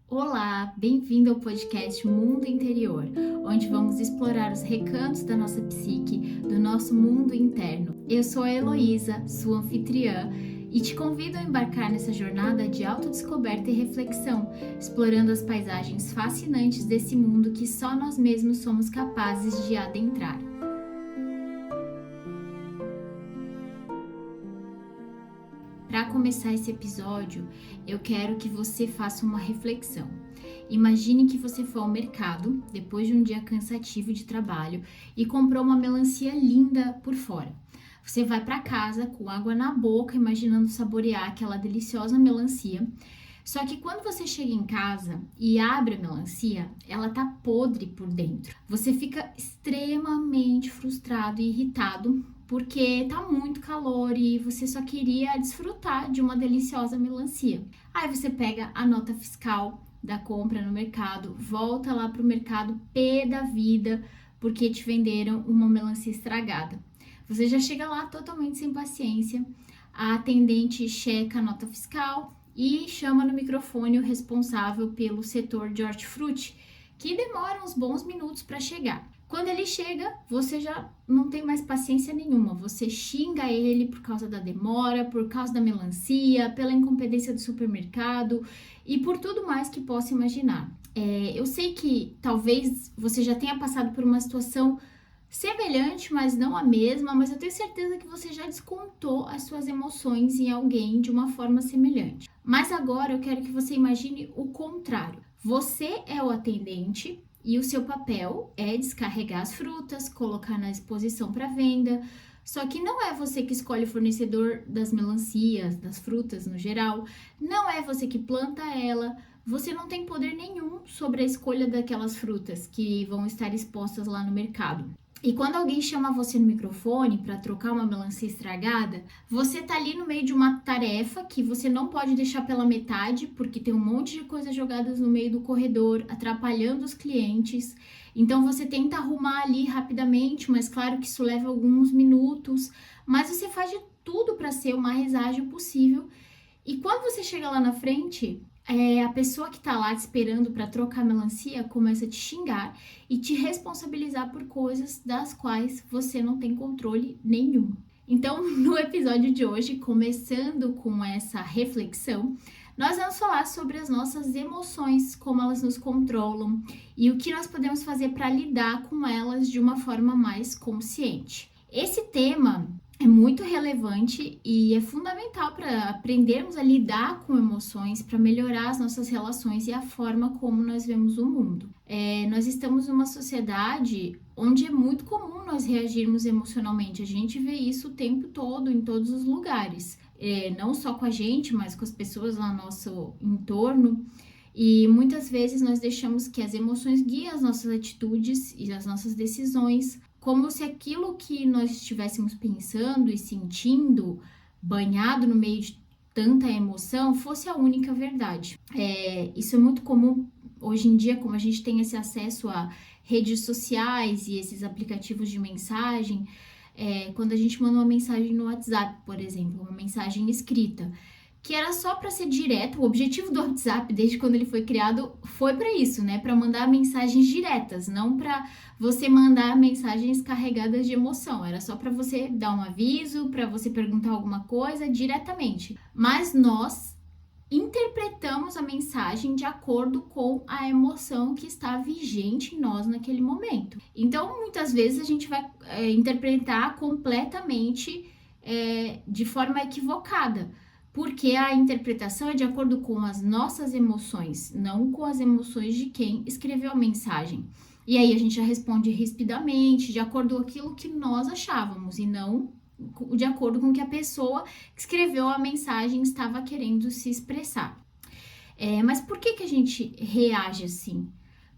Olá, bem-vindo ao podcast Mundo Interior, onde vamos explorar os recantos da nossa psique, do nosso mundo interno. Eu sou a Heloísa, sua anfitriã, e te convido a embarcar nessa jornada de autodescoberta e reflexão, explorando as paisagens fascinantes desse mundo que só nós mesmos somos capazes de adentrar. Para começar esse episódio, eu quero que você faça uma reflexão. Imagine que você foi ao mercado depois de um dia cansativo de trabalho e comprou uma melancia linda por fora. Você vai para casa com água na boca, imaginando saborear aquela deliciosa melancia. Só que quando você chega em casa e abre a melancia, ela tá podre por dentro. Você fica extremamente frustrado e irritado porque tá muito calor e você só queria desfrutar de uma deliciosa melancia. Aí você pega a nota fiscal da compra no mercado, volta lá pro mercado pé da vida porque te venderam uma melancia estragada. Você já chega lá totalmente sem paciência, a atendente checa a nota fiscal e chama no microfone o responsável pelo setor de hortifruti, que demora uns bons minutos para chegar. Quando ele chega, você já não tem mais paciência nenhuma, você xinga ele por causa da demora, por causa da melancia, pela incompetência do supermercado e por tudo mais que possa imaginar. Eu sei que talvez você já tenha passado por uma situação semelhante, mas não a mesma, mas eu tenho certeza que você já descontou as suas emoções em alguém de uma forma semelhante. Mas agora eu quero que você imagine o contrário. Você é o atendente e o seu papel é descarregar as frutas, colocar na exposição para venda. Só que não é você que escolhe o fornecedor das melancias, das frutas no geral, não é você que planta ela, você não tem poder nenhum sobre a escolha daquelas frutas que vão estar expostas lá no mercado. E quando alguém chama você no microfone para trocar uma melancia estragada, você tá ali no meio de uma tarefa que você não pode deixar pela metade, porque tem um monte de coisas jogadas no meio do corredor, atrapalhando os clientes. Então você tenta arrumar ali rapidamente, mas claro que isso leva alguns minutos, mas você faz de tudo para ser o mais ágil possível. E quando você chega lá na frente, a pessoa que tá lá te esperando para trocar a melancia começa a te xingar e te responsabilizar por coisas das quais você não tem controle nenhum. Então, no episódio de hoje, começando com essa reflexão, nós vamos falar sobre as nossas emoções, como elas nos controlam e o que nós podemos fazer para lidar com elas de uma forma mais consciente. Esse tema é muito relevante e é fundamental para aprendermos a lidar com emoções, para melhorar as nossas relações e a forma como nós vemos o mundo. Nós estamos numa sociedade onde é muito comum nós reagirmos emocionalmente. A gente vê isso o tempo todo, em todos os lugares. Não só com a gente, mas com as pessoas lá no nosso entorno. E muitas vezes nós deixamos que as emoções guiem as nossas atitudes e as nossas decisões, como se aquilo que nós estivéssemos pensando e sentindo, banhado no meio de tanta emoção, fosse a única verdade. Isso é muito comum hoje em dia, como a gente tem esse acesso a redes sociais e esses aplicativos de mensagem, quando a gente manda uma mensagem no WhatsApp, por exemplo, uma mensagem escrita, que era só para ser direto. O objetivo do WhatsApp, desde quando ele foi criado, foi para isso, né? Para mandar mensagens diretas, não para você mandar mensagens carregadas de emoção. Era só para você dar um aviso, para você perguntar alguma coisa diretamente. Mas nós interpretamos a mensagem de acordo com a emoção que está vigente em nós naquele momento. Então, muitas vezes a gente vai interpretar completamente de forma equivocada. Porque a interpretação é de acordo com as nossas emoções, não com as emoções de quem escreveu a mensagem. E aí a gente já responde rispidamente, de acordo com aquilo que nós achávamos, e não de acordo com o que a pessoa que escreveu a mensagem estava querendo se expressar. Mas por que a gente reage assim?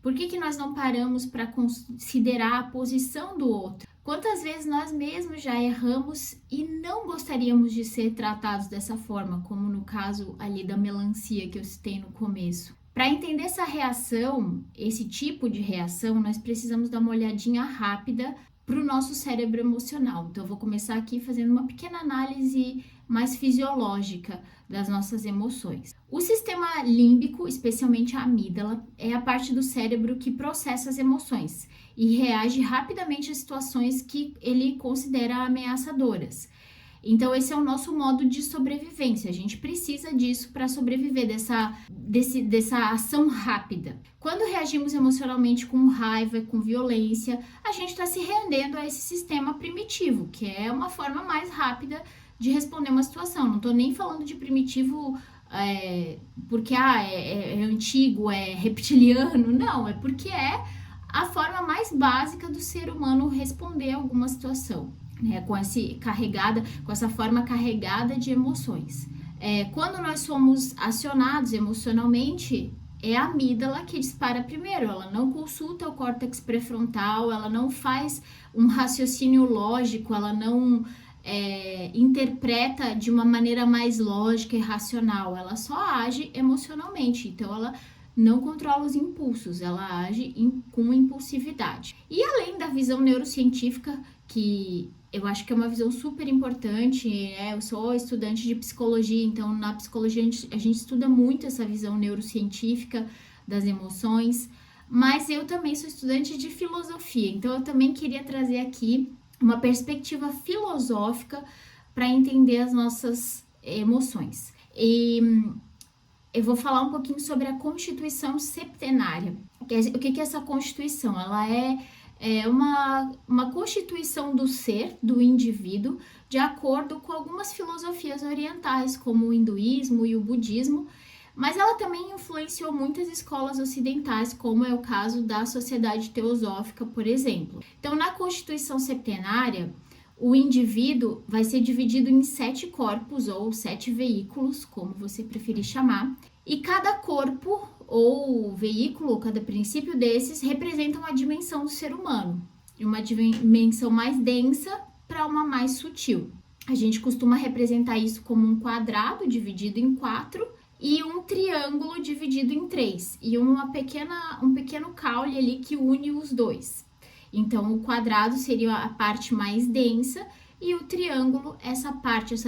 Por que nós não paramos para considerar a posição do outro? Quantas vezes nós mesmos já erramos e não gostaríamos de ser tratados dessa forma, como no caso ali da melancia que eu citei no começo? Para entender essa reação, esse tipo de reação, nós precisamos dar uma olhadinha rápida para o nosso cérebro emocional. Então, eu vou começar aqui fazendo uma pequena análise mais fisiológica das nossas emoções. O sistema límbico, especialmente a amígdala, é a parte do cérebro que processa as emoções e reage rapidamente a situações que ele considera ameaçadoras. Então, esse é o nosso modo de sobrevivência. A gente precisa disso para sobreviver, dessa ação rápida. Quando reagimos emocionalmente com raiva, com violência, a gente está se rendendo a esse sistema primitivo, que é uma forma mais rápida de responder uma situação. Não estou nem falando de primitivo porque é antigo, é reptiliano. Não, é porque é a forma mais básica do ser humano responder a alguma situação. Com essa forma carregada de emoções. Quando nós somos acionados emocionalmente, é a amígdala que dispara primeiro, ela não consulta o córtex pré-frontal, ela não faz um raciocínio lógico, ela não interpreta de uma maneira mais lógica e racional, ela só age emocionalmente, então ela não controla os impulsos, ela age com impulsividade. E além da visão neurocientífica, que eu acho que é uma visão super importante, eu sou estudante de psicologia, então na psicologia a gente estuda muito essa visão neurocientífica das emoções, mas eu também sou estudante de filosofia, então eu também queria trazer aqui uma perspectiva filosófica para entender as nossas emoções. E eu vou falar um pouquinho sobre a Constituição Septenária. O que é essa Constituição? Ela é uma constituição do ser, do indivíduo, de acordo com algumas filosofias orientais, como o hinduísmo e o budismo, mas ela também influenciou muitas escolas ocidentais, como é o caso da Sociedade Teosófica, por exemplo. Então, na Constituição Septenária, o indivíduo vai ser dividido em 7 corpos ou 7 veículos, como você preferir chamar, e cada corpo ou veículo, cada princípio desses, representa uma dimensão do ser humano, de uma dimensão mais densa para uma mais sutil. A gente costuma representar isso como um quadrado dividido em 4 e um triângulo dividido em 3, e um pequeno caule ali que une os dois. Então, o quadrado seria a parte mais densa e o triângulo, essa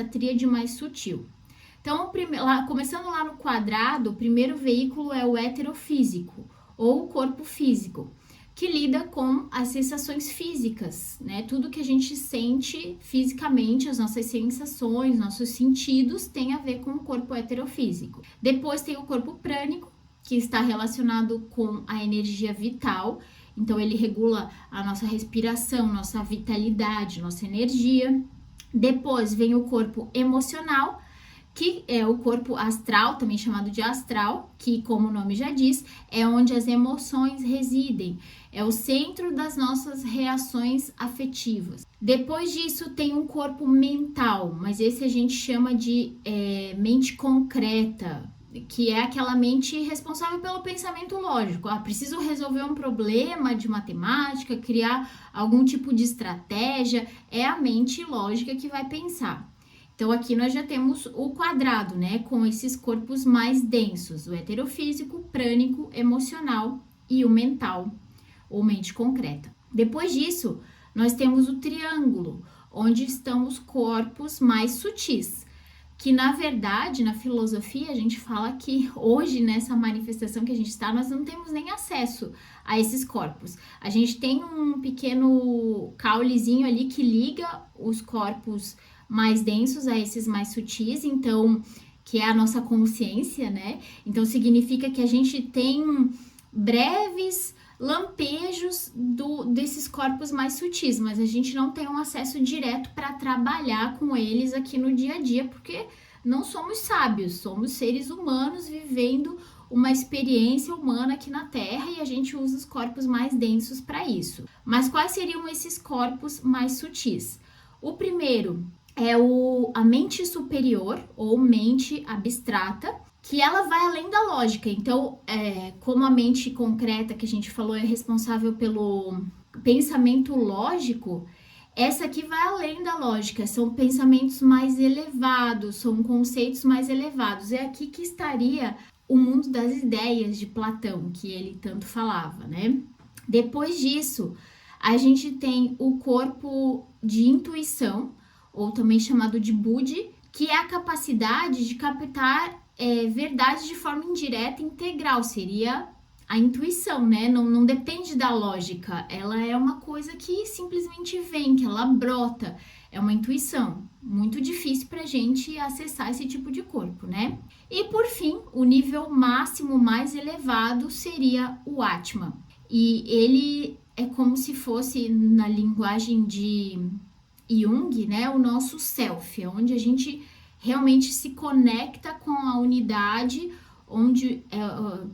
tríade mais sutil. Então, começando lá no quadrado, o primeiro veículo é o heterofísico, ou o corpo físico, que lida com as sensações físicas, né? Tudo que a gente sente fisicamente, as nossas sensações, nossos sentidos, tem a ver com o corpo heterofísico. Depois tem o corpo prânico, que está relacionado com a energia vital. Então, ele regula a nossa respiração, nossa vitalidade, nossa energia. Depois vem o corpo emocional, que é o corpo astral, também chamado de astral, que, como o nome já diz, é onde as emoções residem, é o centro das nossas reações afetivas. Depois disso tem um corpo mental, mas esse a gente chama de mente concreta, que é aquela mente responsável pelo pensamento lógico. Preciso resolver um problema de matemática, criar algum tipo de estratégia, é a mente lógica que vai pensar. Então, aqui nós já temos o quadrado, né, com esses corpos mais densos, o heterofísico, prânico, emocional e o mental, ou mente concreta. Depois disso, nós temos o triângulo, onde estão os corpos mais sutis, que na verdade, na filosofia, a gente fala que hoje, nessa manifestação que a gente está, nós não temos nem acesso a esses corpos. A gente tem um pequeno caulezinho ali que liga os corpos mais densos a esses mais sutis, então, que é a nossa consciência, né? Então, significa que a gente tem breves lampejos desses corpos mais sutis, mas a gente não tem um acesso direto para trabalhar com eles aqui no dia a dia, porque não somos sábios, somos seres humanos vivendo uma experiência humana aqui na Terra e a gente usa os corpos mais densos para isso. Mas quais seriam esses corpos mais sutis? O primeiro é a mente superior ou mente abstrata, que ela vai além da lógica. Então, como a mente concreta que a gente falou é responsável pelo pensamento lógico, essa aqui vai além da lógica, são pensamentos mais elevados, são conceitos mais elevados. É aqui que estaria o mundo das ideias de Platão, que ele tanto falava, né? Depois disso, a gente tem o corpo de intuição, ou também chamado de Buddhi, que é a capacidade de captar verdade de forma indireta e integral, seria a intuição, né? Não depende da lógica, ela é uma coisa que simplesmente vem, que ela brota, é uma intuição. Muito difícil pra gente acessar esse tipo de corpo, né? E por fim, o nível máximo mais elevado seria o Atma. E ele é como se fosse, na linguagem de Jung, né, o nosso self, onde a gente realmente se conecta com a unidade, onde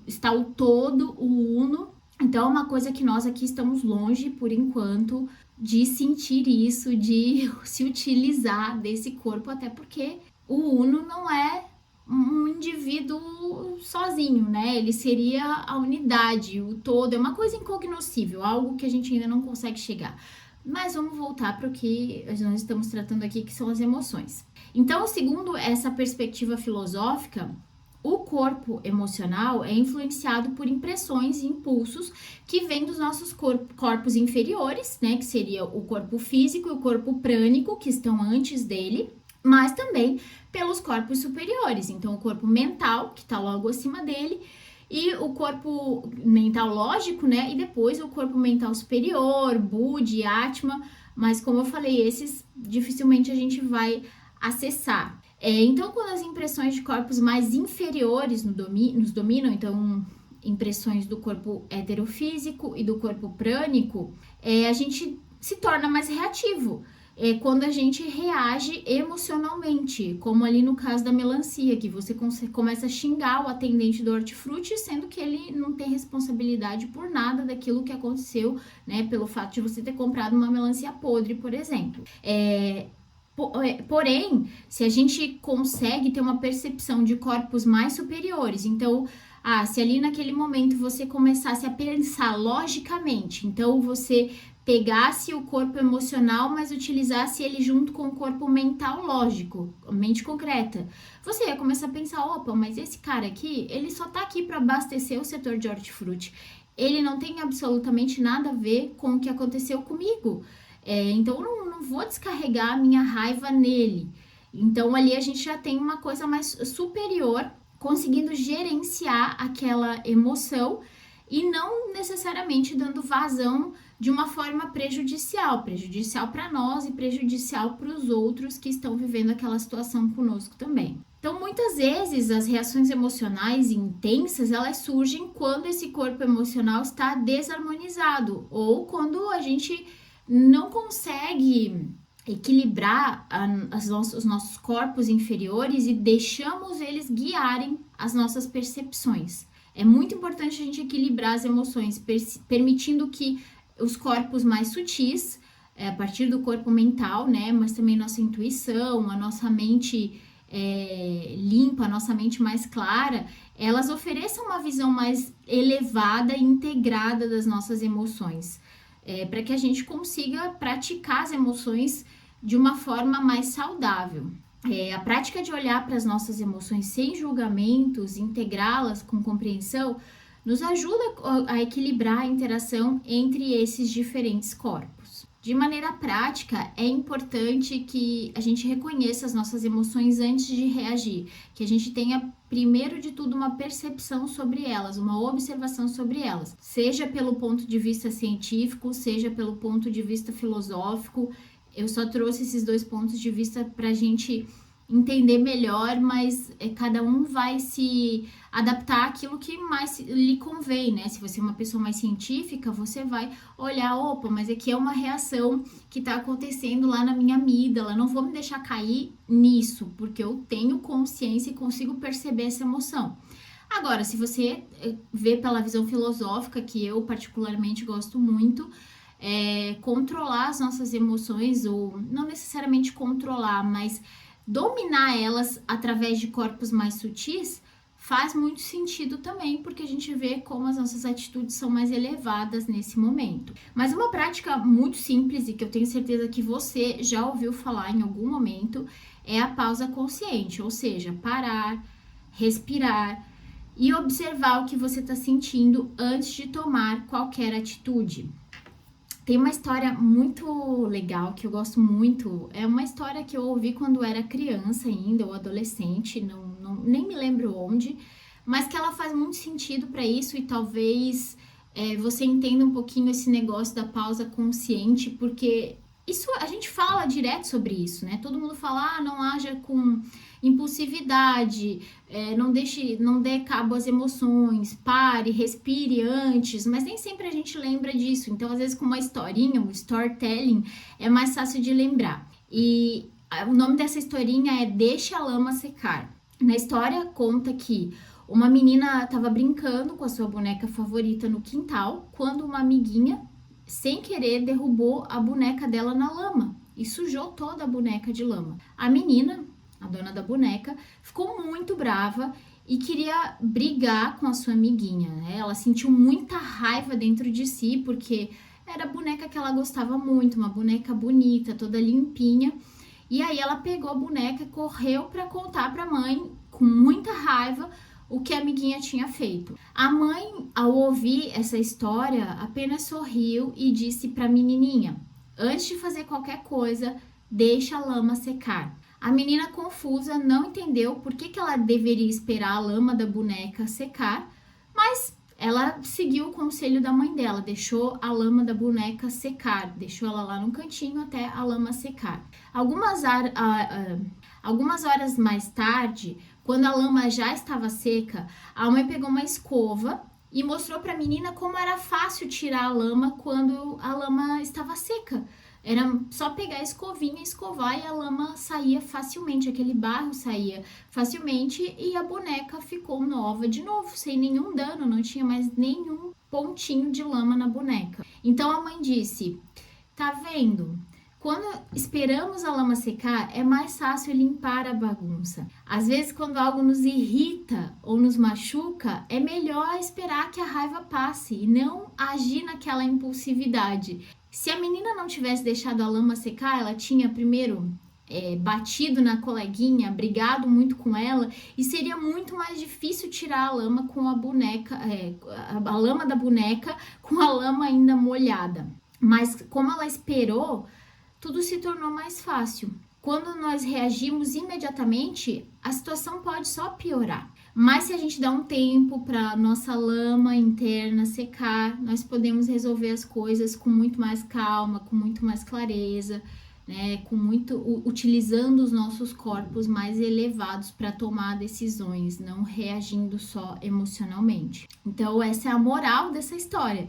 está o todo, o uno. Então é uma coisa que nós aqui estamos longe, por enquanto, de sentir isso, de se utilizar desse corpo, até porque o uno não é um indivíduo sozinho, né? Ele seria a unidade, o todo, é uma coisa incognoscível, algo que a gente ainda não consegue chegar. Mas vamos voltar para o que nós estamos tratando aqui, que são as emoções. Então, segundo essa perspectiva filosófica, o corpo emocional é influenciado por impressões e impulsos que vêm dos nossos corpos inferiores, né? Que seria o corpo físico e o corpo prânico, que estão antes dele, mas também pelos corpos superiores. Então, o corpo mental, que está logo acima dele, e o corpo mental lógico, né? E depois o corpo mental superior, Buddhi, Atma, mas como eu falei, esses dificilmente a gente vai acessar. Então, quando as impressões de corpos mais inferiores nos dominam, então impressões do corpo heterofísico e do corpo prânico, a gente se torna mais reativo. Quando a gente reage emocionalmente, como ali no caso da melancia, que você começa a xingar o atendente do hortifruti, sendo que ele não tem responsabilidade por nada daquilo que aconteceu, né, pelo fato de você ter comprado uma melancia podre, por exemplo. Porém, se a gente consegue ter uma percepção de corpos mais superiores, então, se ali naquele momento você começasse a pensar logicamente, então você pegasse o corpo emocional, mas utilizasse ele junto com o corpo mental lógico, mente concreta, você ia começar a pensar, opa, mas esse cara aqui, ele só tá aqui para abastecer o setor de hortifruti, ele não tem absolutamente nada a ver com o que aconteceu comigo, então eu não vou descarregar a minha raiva nele. Então ali a gente já tem uma coisa mais superior, conseguindo gerenciar aquela emoção e não necessariamente dando vazão de uma forma prejudicial para nós e prejudicial para os outros que estão vivendo aquela situação conosco também. Então, muitas vezes, as reações emocionais intensas, elas surgem quando esse corpo emocional está desarmonizado ou quando a gente não consegue equilibrar os nossos corpos inferiores e deixamos eles guiarem as nossas percepções. É muito importante a gente equilibrar as emoções, permitindo que os corpos mais sutis, a partir do corpo mental, né, mas também nossa intuição, a nossa mente limpa, a nossa mente mais clara, elas ofereçam uma visão mais elevada e integrada das nossas emoções, para que a gente consiga praticar as emoções de uma forma mais saudável. A prática de olhar para as nossas emoções sem julgamentos, integrá-las com compreensão, nos ajuda a equilibrar a interação entre esses diferentes corpos. De maneira prática, é importante que a gente reconheça as nossas emoções antes de reagir, que a gente tenha, primeiro de tudo, uma percepção sobre elas, uma observação sobre elas, seja pelo ponto de vista científico, seja pelo ponto de vista filosófico. Eu só trouxe esses dois pontos de vista para a gente entender melhor, mas cada um vai se adaptar àquilo que mais lhe convém, né? Se você é uma pessoa mais científica, você vai olhar, opa, mas aqui é uma reação que tá acontecendo lá na minha amígdala, não vou me deixar cair nisso, porque eu tenho consciência e consigo perceber essa emoção. Agora, se você vê pela visão filosófica, que eu particularmente gosto muito, controlar as nossas emoções, ou não necessariamente controlar, mas dominar elas através de corpos mais sutis, faz muito sentido também, porque a gente vê como as nossas atitudes são mais elevadas nesse momento. Mas uma prática muito simples e que eu tenho certeza que você já ouviu falar em algum momento é a pausa consciente, ou seja, parar, respirar e observar o que você está sentindo antes de tomar qualquer atitude. Tem uma história muito legal que eu gosto muito, é uma história que eu ouvi quando era criança ainda, ou adolescente, não nem me lembro onde, mas que ela faz muito sentido para isso e talvez você entenda um pouquinho esse negócio da pausa consciente, porque isso a gente fala direto sobre isso, né? Todo mundo fala, não haja com impulsividade, não dê cabo às emoções, pare, respire antes, mas nem sempre a gente lembra disso. Então, às vezes, com uma historinha, um storytelling, é mais fácil de lembrar. E o nome dessa historinha é Deixe a Lama Secar. Na história, conta que uma menina estava brincando com a sua boneca favorita no quintal, quando uma amiguinha, sem querer, derrubou a boneca dela na lama e sujou toda a boneca de lama. A menina, a dona da boneca, ficou muito brava e queria brigar com a sua amiguinha, né? Ela sentiu muita raiva dentro de si, porque era a boneca que ela gostava muito, uma boneca bonita, toda limpinha. E aí ela pegou a boneca e correu para contar para a mãe, com muita raiva, o que a amiguinha tinha feito. A mãe, ao ouvir essa história, apenas sorriu e disse para a menininha: antes de fazer qualquer coisa, deixa a lama secar. A menina, confusa, não entendeu por que ela deveria esperar a lama da boneca secar, mas ela seguiu o conselho da mãe dela, deixou a lama da boneca secar, deixou ela lá no cantinho até a lama secar. Algumas horas mais tarde, quando a lama já estava seca, a mãe pegou uma escova e mostrou para a menina como era fácil tirar a lama quando a lama estava seca. Era só pegar a escovinha, escovar e a lama saía facilmente, aquele barro saía facilmente e a boneca ficou nova de novo, sem nenhum dano, não tinha mais nenhum pontinho de lama na boneca. Então a mãe disse: tá vendo? Quando esperamos a lama secar, é mais fácil limpar a bagunça. Às vezes, quando algo nos irrita ou nos machuca, é melhor esperar que a raiva passe e não agir naquela impulsividade. Se a menina não tivesse deixado a lama secar, ela tinha primeiro batido na coleguinha, brigado muito com ela, e seria muito mais difícil tirar a lama com a boneca, a lama da boneca com a lama ainda molhada. Mas como ela esperou, tudo se tornou mais fácil. Quando nós reagimos imediatamente, a situação pode só piorar. Mas se a gente dá um tempo para nossa lama interna secar, nós podemos resolver as coisas com muito mais calma, com muito mais clareza, né? Utilizando os nossos corpos mais elevados para tomar decisões, não reagindo só emocionalmente. Então, essa é a moral dessa história.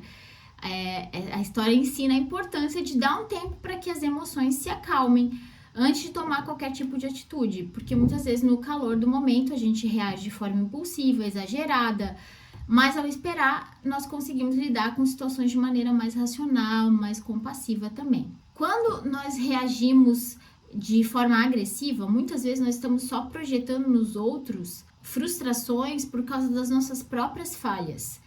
A história ensina a importância de dar um tempo para que as emoções se acalmem antes de tomar qualquer tipo de atitude, porque muitas vezes no calor do momento a gente reage de forma impulsiva, exagerada, mas ao esperar nós conseguimos lidar com situações de maneira mais racional, mais compassiva também. Quando nós reagimos de forma agressiva, muitas vezes nós estamos só projetando nos outros frustrações por causa das nossas próprias falhas.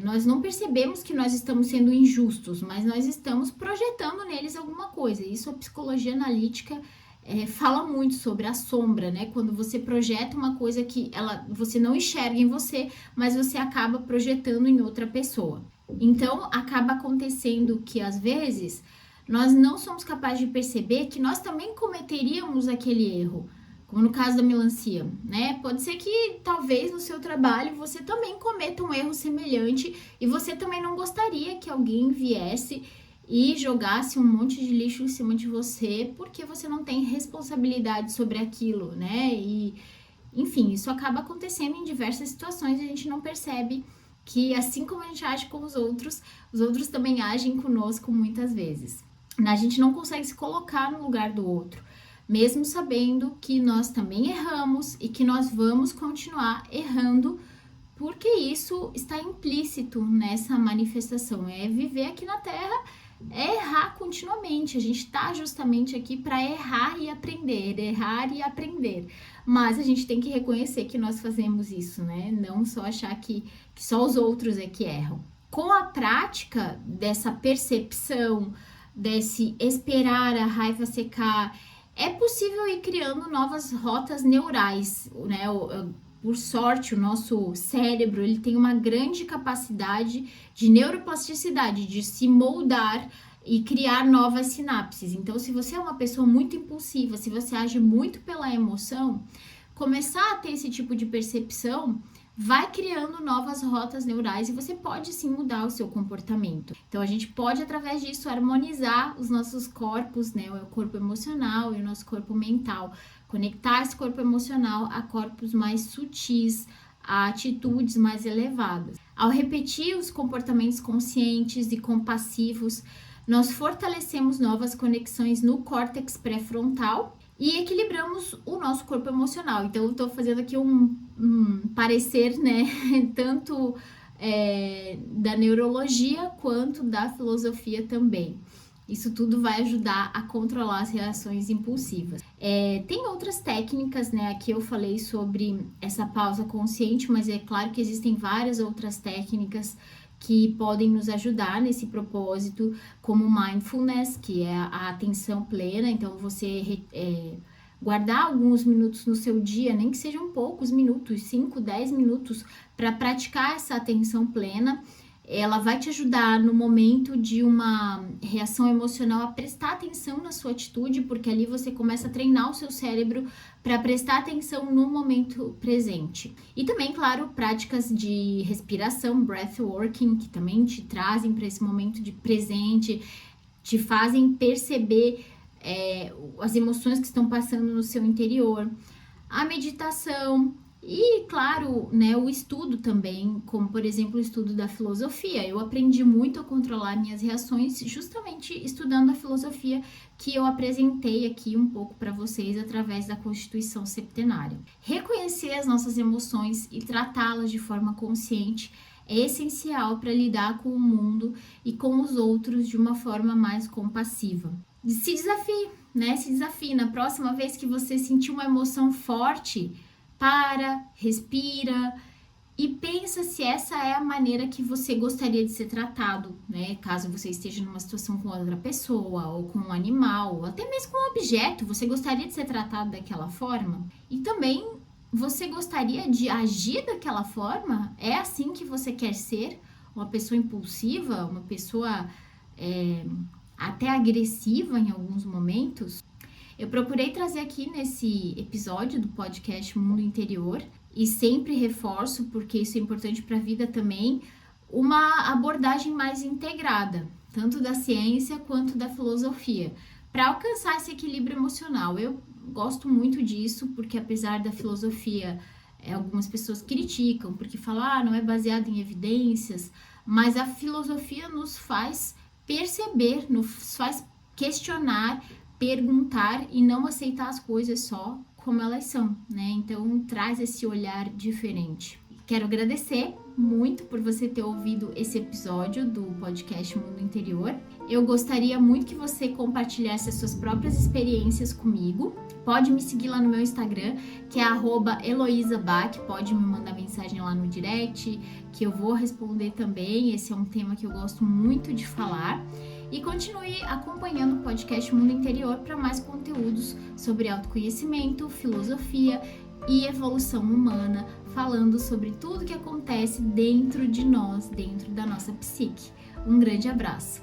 Nós não percebemos que nós estamos sendo injustos, mas nós estamos projetando neles alguma coisa. Isso a psicologia analítica fala muito sobre a sombra, né? Quando você projeta uma coisa que você não enxerga em você, mas você acaba projetando em outra pessoa. Então, acaba acontecendo que, às vezes, nós não somos capazes de perceber que nós também cometeríamos aquele erro. Como no caso da melancia, né? Pode ser que talvez no seu trabalho você também cometa um erro semelhante e você também não gostaria que alguém viesse e jogasse um monte de lixo em cima de você porque você não tem responsabilidade sobre aquilo, né? E, enfim, isso acaba acontecendo em diversas situações e a gente não percebe que, assim como a gente age com os outros também agem conosco muitas vezes. A gente não consegue se colocar no lugar do outro, mesmo sabendo que nós também erramos e que nós vamos continuar errando, porque isso está implícito nessa manifestação. Viver aqui na Terra é errar continuamente. A gente está justamente aqui para errar e aprender. Mas a gente tem que reconhecer que nós fazemos isso, né? Não só achar que só os outros é que erram. Com a prática dessa percepção, desse esperar a raiva secar, é possível ir criando novas rotas neurais, né? Por sorte, o nosso cérebro ele tem uma grande capacidade de neuroplasticidade, de se moldar e criar novas sinapses. Então, se você é uma pessoa muito impulsiva, se você age muito pela emoção, começar a ter esse tipo de percepção, vai criando novas rotas neurais e você pode sim mudar o seu comportamento. Então a gente pode através disso harmonizar os nossos corpos, né, o corpo emocional e o nosso corpo mental, conectar esse corpo emocional a corpos mais sutis, a atitudes mais elevadas. Ao repetir os comportamentos conscientes e compassivos, nós fortalecemos novas conexões no córtex pré-frontal e equilibramos o nosso corpo emocional. Então, eu tô fazendo aqui um parecer, né, tanto da neurologia quanto da filosofia também. Isso tudo vai ajudar a controlar as reações impulsivas. Tem outras técnicas, né? Aqui eu falei sobre essa pausa consciente, mas é claro que existem várias outras técnicas que podem nos ajudar nesse propósito, como mindfulness, que é a atenção plena. Então, você guardar alguns minutos no seu dia, nem que sejam poucos minutos, 5, 10 minutos, para praticar essa atenção plena. Ela vai te ajudar no momento de uma reação emocional a prestar atenção na sua atitude, porque ali você começa a treinar o seu cérebro para prestar atenção no momento presente. E também, claro, práticas de respiração, breathworking, que também te trazem para esse momento de presente, te fazem perceber as emoções que estão passando no seu interior. A meditação. E, claro, né, o estudo também, como, por exemplo, o estudo da filosofia. Eu aprendi muito a controlar minhas reações justamente estudando a filosofia que eu apresentei aqui um pouco para vocês através da Constituição Septenária. Reconhecer as nossas emoções e tratá-las de forma consciente é essencial para lidar com o mundo e com os outros de uma forma mais compassiva. Se desafie, né? Se desafie. Na próxima vez que você sentir uma emoção forte, para, respira e pensa se essa é a maneira que você gostaria de ser tratado, né? Caso você esteja numa situação com outra pessoa, ou com um animal, ou até mesmo com um objeto, você gostaria de ser tratado daquela forma? E também, você gostaria de agir daquela forma? É assim que você quer ser? Uma pessoa impulsiva? Uma pessoa até agressiva em alguns momentos? Eu procurei trazer aqui nesse episódio do podcast Mundo Interior e sempre reforço, porque isso é importante para a vida também, uma abordagem mais integrada, tanto da ciência quanto da filosofia, para alcançar esse equilíbrio emocional. Eu gosto muito disso, porque apesar da filosofia, algumas pessoas criticam, porque falam, não é baseado em evidências, mas a filosofia nos faz perceber, nos faz questionar, perguntar e não aceitar as coisas só como elas são, né? Então, traz esse olhar diferente. Quero agradecer muito por você ter ouvido esse episódio do podcast Mundo Interior. Eu gostaria muito que você compartilhasse as suas próprias experiências comigo. Pode me seguir lá no meu Instagram, que é @heloisabach. Pode me mandar mensagem lá no direct, que eu vou responder também. Esse é um tema que eu gosto muito de falar. E continue acompanhando o podcast Mundo Interior para mais conteúdos sobre autoconhecimento, filosofia e evolução humana, falando sobre tudo que acontece dentro de nós, dentro da nossa psique. Um grande abraço!